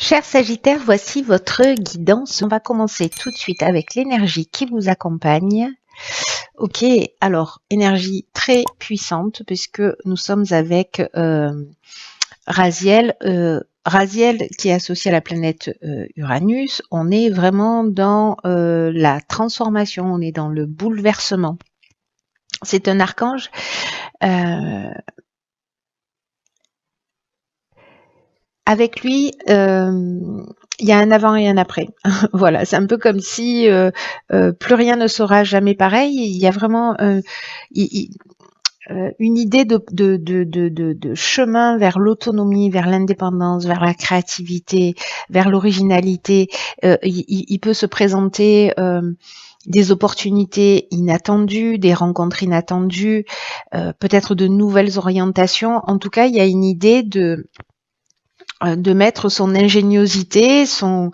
Cher Sagittaire, voici votre guidance. On va commencer tout de suite avec l'énergie qui vous accompagne. Ok, alors énergie très puissante puisque nous sommes avec Raziel. Raziel qui est associé à la planète Uranus. On est vraiment dans la transformation, on est dans le bouleversement. C'est un archange. Avec lui, il y a un avant et un après. Voilà, c'est un peu comme si plus rien ne sera jamais pareil. Il y a vraiment une idée de chemin vers l'autonomie, vers l'indépendance, vers la créativité, vers l'originalité. Il peut se présenter des opportunités inattendues, des rencontres inattendues, peut-être de nouvelles orientations. En tout cas, il y a une idée de mettre son ingéniosité, sa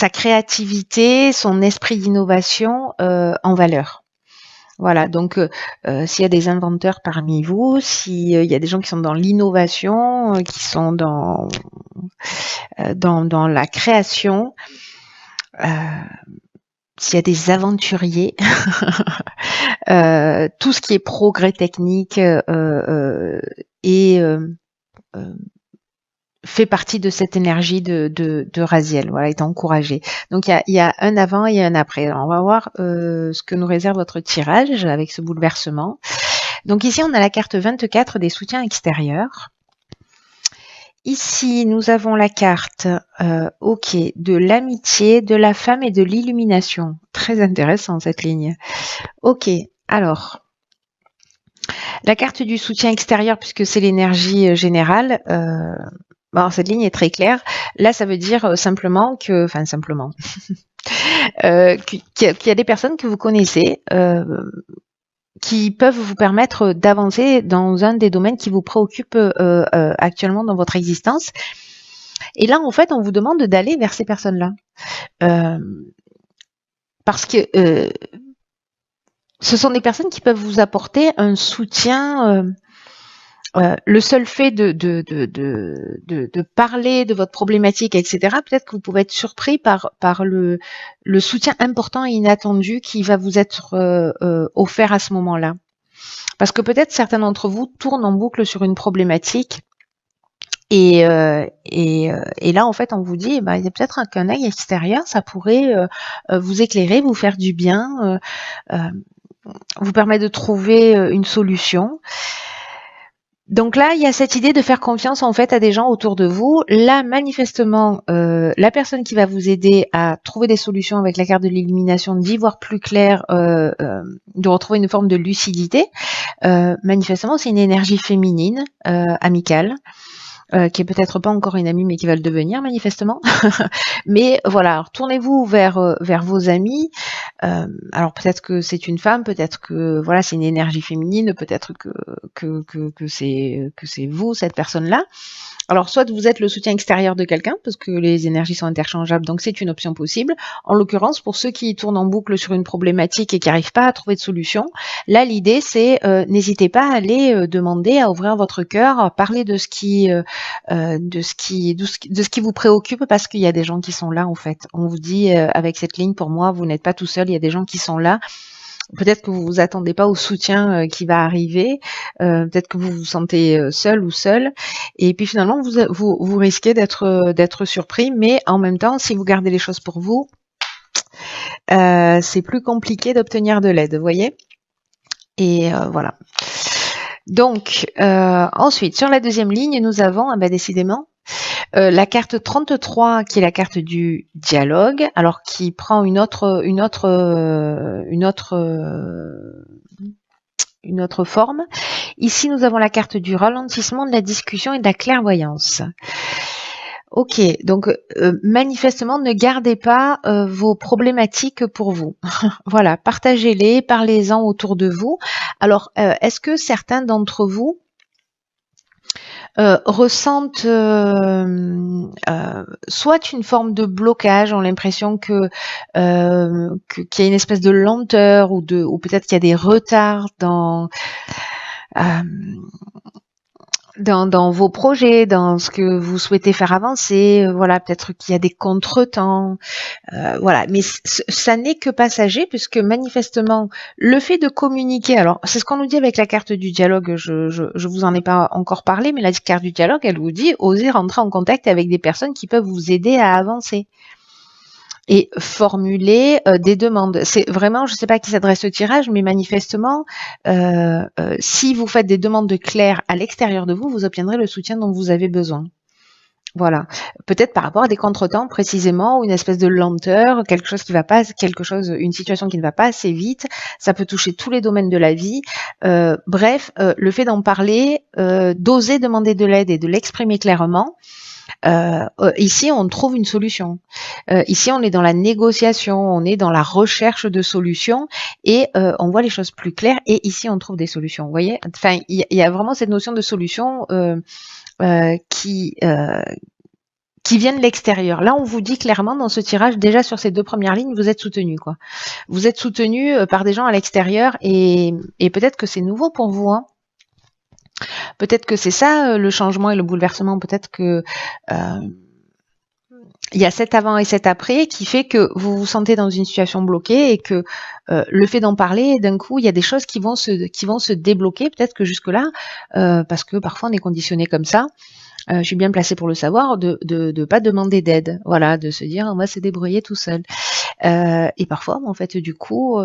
créativité, son esprit d'innovation en valeur. Voilà, donc s'il y a des inventeurs parmi vous, s'il y a des gens qui sont dans l'innovation, qui sont dans la création, s'il y a des aventuriers, tout ce qui est progrès technique et fait partie de cette énergie de Raziel, voilà, est encouragé. Donc il y a un avant et un après. Alors, on va voir ce que nous réserve votre tirage avec ce bouleversement. Donc ici on a la carte 24 des soutiens extérieurs. Ici nous avons la carte ok, de l'amitié, de la femme et de l'illumination. Très intéressant cette ligne. Ok, alors la carte du soutien extérieur, puisque c'est l'énergie générale, bon, cette ligne est très claire. Là, ça veut dire simplement que, enfin simplement, qu'il y a des personnes que vous connaissez qui peuvent vous permettre d'avancer dans un des domaines qui vous préoccupe actuellement dans votre existence. Et là, en fait, on vous demande d'aller vers ces personnes-là. Parce que ce sont des personnes qui peuvent vous apporter un soutien. Le seul fait de parler de votre problématique, etc., peut-être que vous pouvez être surpris par le soutien important et inattendu qui va vous être offert à ce moment-là. Parce que peut-être certains d'entre vous tournent en boucle sur une problématique et là, en fait, on vous dit, il y a peut-être qu'un œil extérieur, ça pourrait vous éclairer, vous faire du bien, vous permettre de trouver une solution. Donc là, il y a cette idée de faire confiance en fait à des gens autour de vous. Là, manifestement, la personne qui va vous aider à trouver des solutions avec la carte de l'illumination, d'y voir plus clair, de retrouver une forme de lucidité, manifestement, c'est une énergie féminine, amicale. Qui est peut-être pas encore une amie, mais qui va le devenir manifestement. Mais voilà, tournez-vous vers vos amis. Alors peut-être que c'est une femme, peut-être que voilà c'est une énergie féminine, peut-être que c'est vous cette personne-là. Alors soit vous êtes le soutien extérieur de quelqu'un parce que les énergies sont interchangeables, donc c'est une option possible. En l'occurrence, pour ceux qui tournent en boucle sur une problématique et qui n'arrivent pas à trouver de solution, là l'idée c'est n'hésitez pas à aller demander à ouvrir votre cœur, à parler de ce qui vous préoccupe parce qu'il y a des gens qui sont là en fait. On vous dit avec cette ligne pour moi vous n'êtes pas tout seul, il y a des gens qui sont là. Peut-être que vous vous attendez pas au soutien qui va arriver, peut-être que vous vous sentez seul ou seule, et puis finalement vous risquez d'être surpris, mais en même temps, si vous gardez les choses pour vous, c'est plus compliqué d'obtenir de l'aide, vous voyez. Et voilà. Donc ensuite, sur la deuxième ligne, nous avons décidément la carte 33 qui est la carte du dialogue, alors qui prend une autre forme. Ici, nous avons la carte du ralentissement, de la discussion et de la clairvoyance. Ok, donc manifestement, ne gardez pas vos problématiques pour vous. Voilà, partagez-les, parlez-en autour de vous. Alors, est-ce que certains d'entre vous ressentent soit une forme de blocage, ont l'impression qu'il y a une espèce de lenteur ou peut-être qu'il y a des retards dans dans vos projets, dans ce que vous souhaitez faire avancer, voilà, peut-être qu'il y a des contretemps, voilà, mais ça n'est que passager puisque manifestement le fait de communiquer, alors c'est ce qu'on nous dit avec la carte du dialogue, je vous en ai pas encore parlé, mais la carte du dialogue, elle vous dit osez rentrer en contact avec des personnes qui peuvent vous aider à avancer et formuler des demandes. C'est vraiment, je ne sais pas à qui s'adresse ce tirage, mais manifestement, si vous faites des demandes claires à l'extérieur de vous, vous obtiendrez le soutien dont vous avez besoin. Voilà. Peut-être par rapport à des contretemps précisément, ou une espèce de lenteur, quelque chose qui va pas, une situation qui ne va pas assez vite. Ça peut toucher tous les domaines de la vie. Bref, le fait d'en parler, d'oser demander de l'aide et de l'exprimer clairement. Ici, on trouve une solution. Ici, on est dans la négociation, on est dans la recherche de solutions et on voit les choses plus claires. Et ici, on trouve des solutions. Vous voyez, enfin, il y a vraiment cette notion de solution qui vient de l'extérieur. Là, on vous dit clairement dans ce tirage, déjà sur ces 2 premières lignes, vous êtes soutenu, quoi. Vous êtes soutenu par des gens à l'extérieur et peut-être que c'est nouveau pour vous, hein. Peut-être que c'est ça le changement et le bouleversement. Peut-être que il y a cet avant et cet après qui fait que vous vous sentez dans une situation bloquée et que le fait d'en parler, d'un coup, il y a des choses qui vont se débloquer. Peut-être que jusque-là, parce que parfois on est conditionné comme ça, je suis bien placée pour le savoir, de pas demander d'aide, voilà, de se dire on va se débrouiller tout seul. Et parfois, en fait, du coup,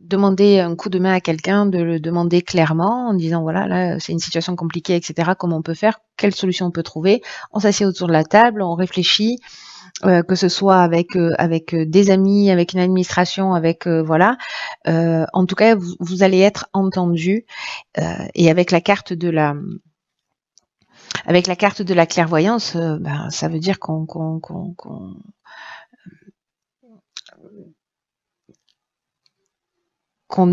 demander un coup de main à quelqu'un, de le demander clairement en disant voilà, là, c'est une situation compliquée, etc. Comment on peut faire, quelle solution on peut trouver. On s'assied autour de la table, on réfléchit. Que ce soit avec des amis, avec une administration, avec voilà. En tout cas, vous allez être entendu et avec la carte de la clairvoyance, ben, ça veut dire qu'on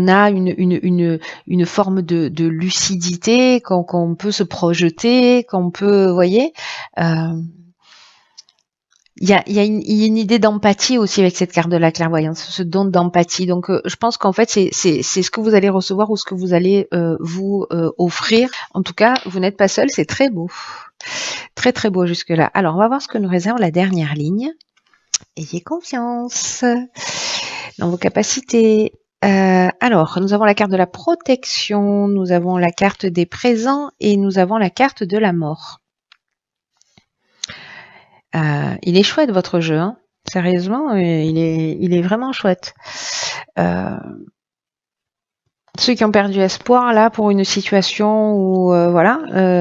a une forme de lucidité, qu'on peut se projeter, qu'on peut, vous voyez. Il y a une idée d'empathie aussi avec cette carte de la clairvoyance, ce don d'empathie. Donc, je pense qu'en fait, c'est ce que vous allez recevoir ou ce que vous allez vous offrir. En tout cas, vous n'êtes pas seul, c'est très beau. Très, très beau jusque-là. Alors, on va voir ce que nous réserve la dernière ligne. Ayez confiance dans vos capacités. Alors, nous avons la carte de la protection, nous avons la carte des présents et nous avons la carte de la mort. Il est chouette votre jeu, hein. Sérieusement, il est vraiment chouette. Ceux qui ont perdu espoir là pour une situation où voilà,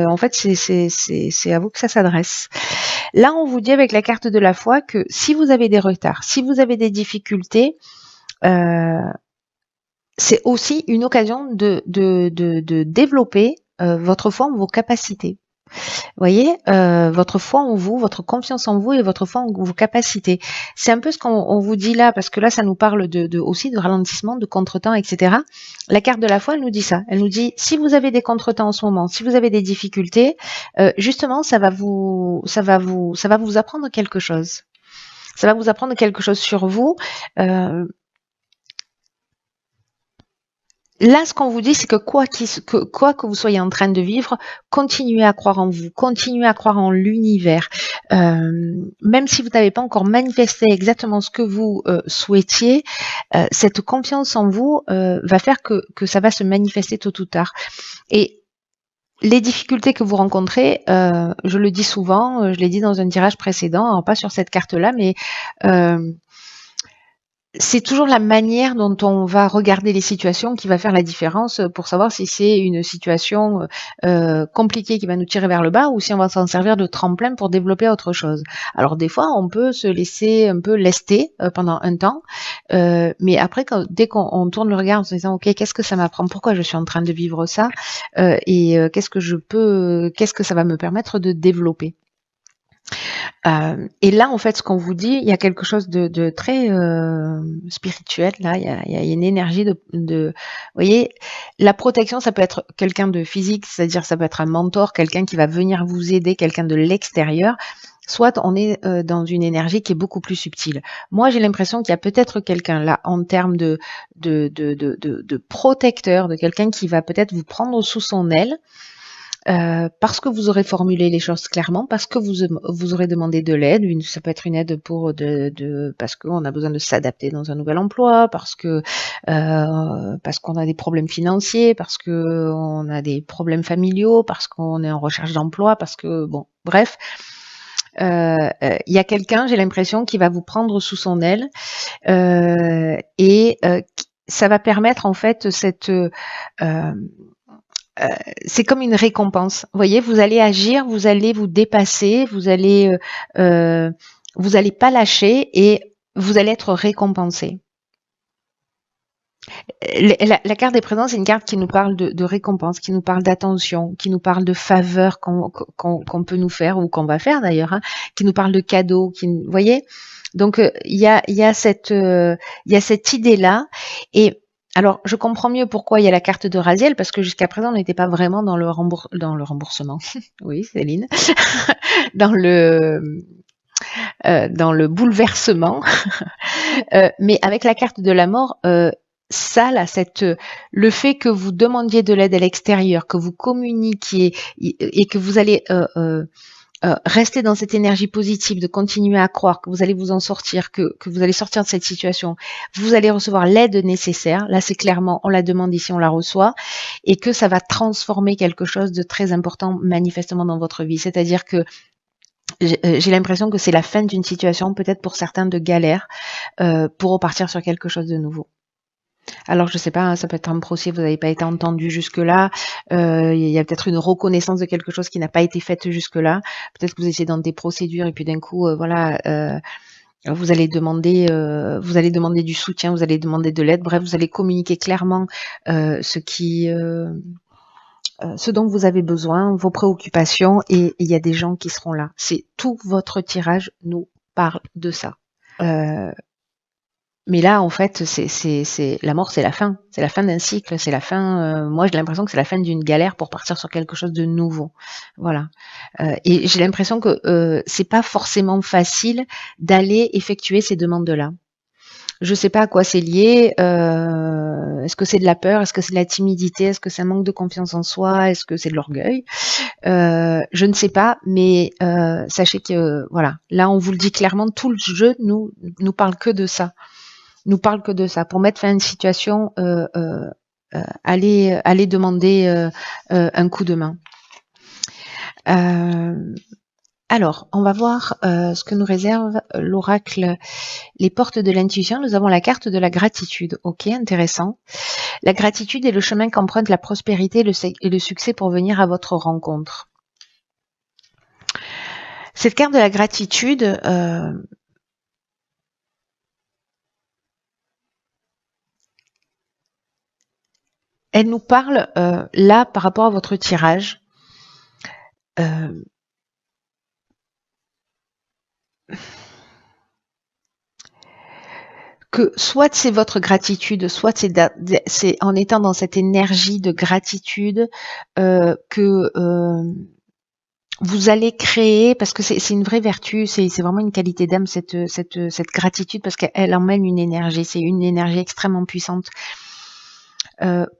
en fait c'est à vous que ça s'adresse. Là, on vous dit avec la carte de la foi que si vous avez des retards, si vous avez des difficultés, c'est aussi une occasion de développer votre foi en vos capacités. Vous voyez, votre foi en vous, votre confiance en vous et votre foi en vos capacités. C'est un peu ce qu'on vous dit là, parce que là, ça nous parle aussi de ralentissement, de contretemps, etc. La carte de la foi, elle nous dit ça. Elle nous dit, si vous avez des contretemps en ce moment, si vous avez des difficultés, justement, ça va vous apprendre quelque chose. Ça va vous apprendre quelque chose sur vous. Là, ce qu'on vous dit, c'est que quoi que vous soyez en train de vivre, continuez à croire en vous, continuez à croire en l'univers. Même si vous n'avez pas encore manifesté exactement ce que vous souhaitiez, cette confiance en vous va faire que ça va se manifester tôt ou tard. Et les difficultés que vous rencontrez, je le dis souvent, je l'ai dit dans un tirage précédent, alors pas sur cette carte-là, mais c'est toujours la manière dont on va regarder les situations qui va faire la différence pour savoir si c'est une situation compliquée qui va nous tirer vers le bas ou si on va s'en servir de tremplin pour développer autre chose. Alors des fois, on peut se laisser un peu lester pendant un temps, mais après, dès qu'on tourne le regard en se disant « Ok, qu'est-ce que ça m'apprend ? Pourquoi je suis en train de vivre ça ? Et qu'est-ce que ça va me permettre de développer ?» Et là, en fait, ce qu'on vous dit, il y a quelque chose de très spirituel. Là, il y a une énergie vous voyez, la protection, ça peut être quelqu'un de physique, c'est-à-dire ça peut être un mentor, quelqu'un qui va venir vous aider, quelqu'un de l'extérieur. Soit on est dans une énergie qui est beaucoup plus subtile. Moi, j'ai l'impression qu'il y a peut-être quelqu'un là en termes de protecteur, de quelqu'un qui va peut-être vous prendre sous son aile. parce que vous aurez formulé les choses clairement, parce que vous aurez demandé de l'aide. Ça peut être une aide pour parce qu'on a besoin de s'adapter dans un nouvel emploi, parce qu'on a des problèmes financiers, parce que on a des problèmes familiaux, parce qu'on est en recherche d'emploi, parce que bon, bref. Il y a quelqu'un, j'ai l'impression, qui va vous prendre sous son aile et ça va permettre en fait c'est comme une récompense. Vous voyez, vous allez agir, vous allez vous dépasser, vous allez pas lâcher et vous allez être récompensé. La carte des présents, c'est une carte qui nous parle de récompense, qui nous parle d'attention, qui nous parle de faveur qu'on peut nous faire ou qu'on va faire d'ailleurs, hein, qui nous parle de cadeaux. Vous voyez, donc il y a cette idée-là. Et alors, je comprends mieux pourquoi il y a la carte de Raziel, parce que jusqu'à présent, on n'était pas vraiment dans le remboursement. Oui, Céline. dans le bouleversement. Mais avec la carte de la mort, ça, là, le fait que vous demandiez de l'aide à l'extérieur, que vous communiquiez et que vous allez rester dans cette énergie positive, de continuer à croire que vous allez vous en sortir, que vous allez sortir de cette situation, vous allez recevoir l'aide nécessaire. Là, c'est clairement, on la demande ici, on la reçoit, et que ça va transformer quelque chose de très important manifestement dans votre vie. C'est-à-dire que j'ai l'impression que c'est la fin d'une situation, peut-être pour certains de galère, pour repartir sur quelque chose de nouveau. Alors je sais pas, hein, ça peut être un procès, vous n'avez pas été entendu jusque-là, il y a peut-être une reconnaissance de quelque chose qui n'a pas été faite jusque-là, peut-être que vous étiez dans des procédures et puis d'un coup, vous allez demander du soutien, vous allez demander de l'aide, bref, vous allez communiquer clairement ce dont vous avez besoin, vos préoccupations, et il y a des gens qui seront là. C'est tout votre tirage nous parle de ça. Mais là, en fait, c'est la mort, c'est la fin. C'est la fin d'un cycle, c'est la fin. Moi, j'ai l'impression que c'est la fin d'une galère pour partir sur quelque chose de nouveau. Voilà. Et j'ai l'impression que c'est pas forcément facile d'aller effectuer ces demandes-là. Je sais pas à quoi c'est lié. Est-ce que c'est de la peur? Est-ce que c'est de la timidité? Est-ce que c'est un manque de confiance en soi? Est-ce que c'est de l'orgueil? Je ne sais pas, mais sachez que voilà, là on vous le dit clairement, tout le jeu nous parle que de ça. Nous parle que de ça. Pour mettre fin à une situation, allez demander un coup de main. Alors, on va voir ce que nous réserve l'oracle, les portes de l'intuition. Nous avons la carte de la gratitude. Ok, intéressant. La gratitude est le chemin qu'emprunte la prospérité et le succès pour venir à votre rencontre. Cette carte de la gratitude, elle nous parle là par rapport à votre tirage. Que soit c'est votre gratitude, soit c'est en étant dans cette énergie de gratitude que vous allez créer, parce que c'est une vraie vertu, c'est vraiment une qualité d'âme, cette gratitude, parce qu'elle emmène une énergie, c'est une énergie extrêmement puissante.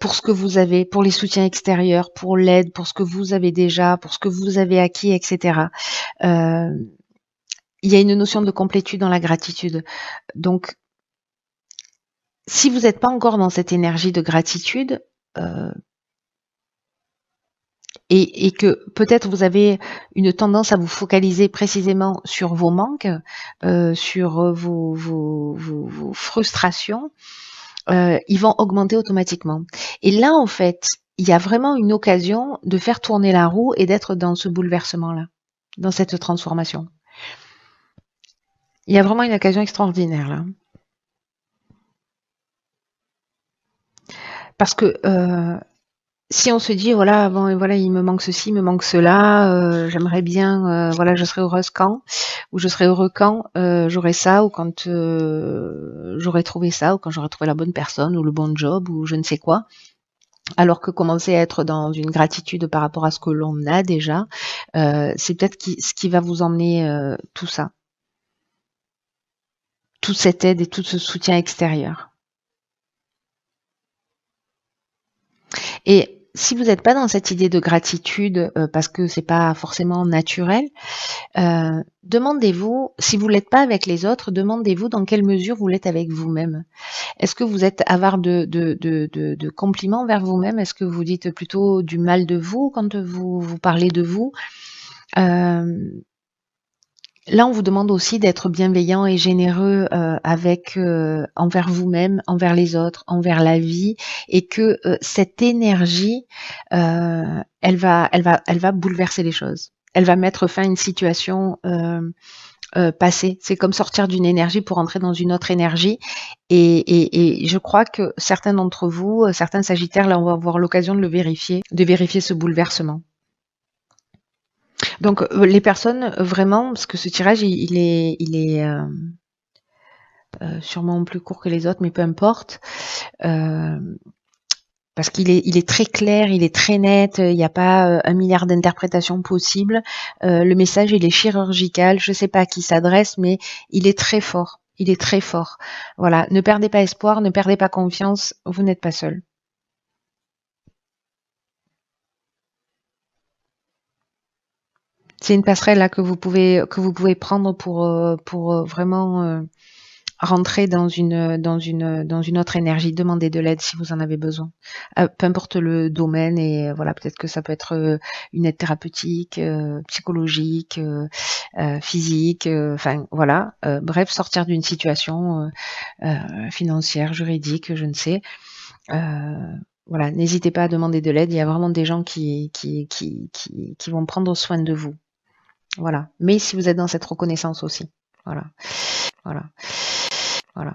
Pour ce que vous avez, pour les soutiens extérieurs, pour l'aide, pour ce que vous avez déjà, pour ce que vous avez acquis, etc. Il y a une notion de complétude dans la gratitude. Donc, si vous n'êtes pas encore dans cette énergie de gratitude, et que peut-être vous avez une tendance à vous focaliser précisément sur vos manques, sur vos frustrations, ils vont augmenter automatiquement. Et là, en fait, il y a vraiment une occasion de faire tourner la roue et d'être dans ce bouleversement-là, dans cette transformation. Il y a vraiment une occasion extraordinaire là. Parce que si on se dit voilà, bon, voilà, il me manque ceci, il me manque cela, j'aimerais bien, voilà, je serais heureuse quand, ou je serais heureux quand j'aurais ça, ou quand j'aurais trouvé ça, ou quand j'aurais trouvé la bonne personne, ou le bon job, ou je ne sais quoi. Alors que commencer à être dans une gratitude par rapport à ce que l'on a déjà, c'est peut-être ce qui va vous emmener tout ça, toute cette aide et tout ce soutien extérieur. Et si vous n'êtes pas dans cette idée de gratitude, parce que c'est pas forcément naturel, demandez-vous, si vous l'êtes pas avec les autres, demandez-vous dans quelle mesure vous l'êtes avec vous-même. Est-ce que vous êtes avare de compliments vers vous-même? Est-ce que vous dites plutôt du mal de vous quand vous parlez de vous? Là, on vous demande aussi d'être bienveillant et généreux envers vous-même, envers les autres, envers la vie, et que cette énergie, elle va bouleverser les choses. Elle va mettre fin à une situation passée. C'est comme sortir d'une énergie pour entrer dans une autre énergie. Et je crois que certains d'entre vous, certains Sagittaires, là, on va avoir l'occasion de vérifier ce bouleversement. Donc les personnes vraiment, parce que ce tirage il est sûrement plus court que les autres, mais peu importe, parce il est très clair, il est très net, il n'y a pas un milliard d'interprétations possibles. Le message il est chirurgical, je ne sais pas à qui s'adresse, mais il est très fort. Il est très fort. Voilà, ne perdez pas espoir, ne perdez pas confiance, vous n'êtes pas seul. C'est une passerelle là que vous pouvez prendre pour vraiment rentrer dans une autre énergie, demandez de l'aide si vous en avez besoin. Peu importe le domaine, et voilà, peut-être que ça peut être une aide thérapeutique, psychologique, physique, enfin voilà. Bref, sortir d'une situation financière, juridique, je ne sais. Voilà, n'hésitez pas à demander de l'aide. Il y a vraiment des gens qui vont prendre soin de vous. Voilà. Mais si vous êtes dans cette reconnaissance aussi. Voilà. Voilà. Voilà.